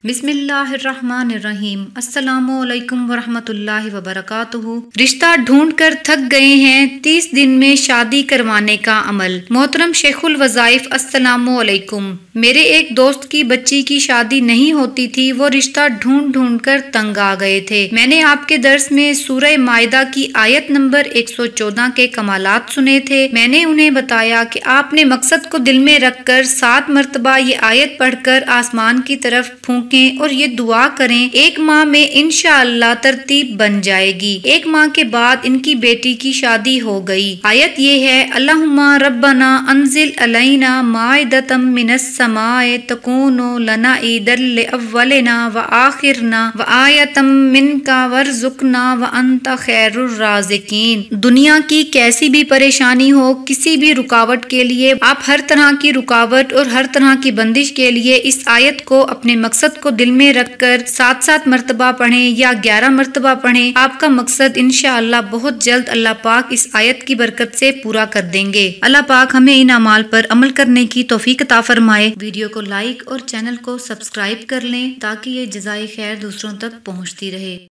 बिस्मिल्लाहिर्रहमानिर्रहीम। अस्सलामु अलैकुम वरहमतुल्लाहि वबरकातुहू। रिश्ता ढूंढ कर थक गए हैं, 30 दिन में शादी करवाने का अमल। मोहतरम शेखुल वज़ाइफ, अस्सलामु अलैकुम। मेरे एक दोस्त की बच्ची की शादी नहीं होती थी, वो रिश्ता ढूंढ ढूंढ कर तंग आ गए थे। मैंने आपके दर्स में सूरह माइदा की आयत नंबर 114 के कमालात सुने थे। मैंने उन्हें बताया कि आपने मकसद को दिल में रखकर 7 मरतबा ये आयत पढ़कर आसमान की तरफ फूंकें और ये दुआ करें, एक माह में इंशाअल्लाह तरतीब बन जाएगी। 1 माह के बाद इनकी बेटी की शादी हो गई। आयत ये है, अल्लाहुम्मा रब्बना अंजिल अलैना माइदतम मिनस समाए तकूनु लना ईदल लिअव्वलिना व आखिरना व आयतम मिनका वरज़ुकना व अंत खैरुर राज़िकीन। दुनिया की कैसी भी परेशानी हो, किसी भी रुकावट के लिए आप हर तरह की रुकावट और हर तरह की बंदिश के लिए इस आयत को अपने मकसद को दिल में रखकर 7 मरतबा पढ़ें या 11 मरतबा पढ़ें। आपका मकसद इंशाअल्लाह बहुत जल्द अल्लाह पाक इस आयत की बरकत से पूरा कर देंगे। अल्लाह पाक हमें इन अमाल पर अमल करने की तौफीक अता फरमाए। वीडियो को लाइक और चैनल को सब्सक्राइब कर लें ताकि ये जज़ाए खैर दूसरों तक पहुँचती रहे।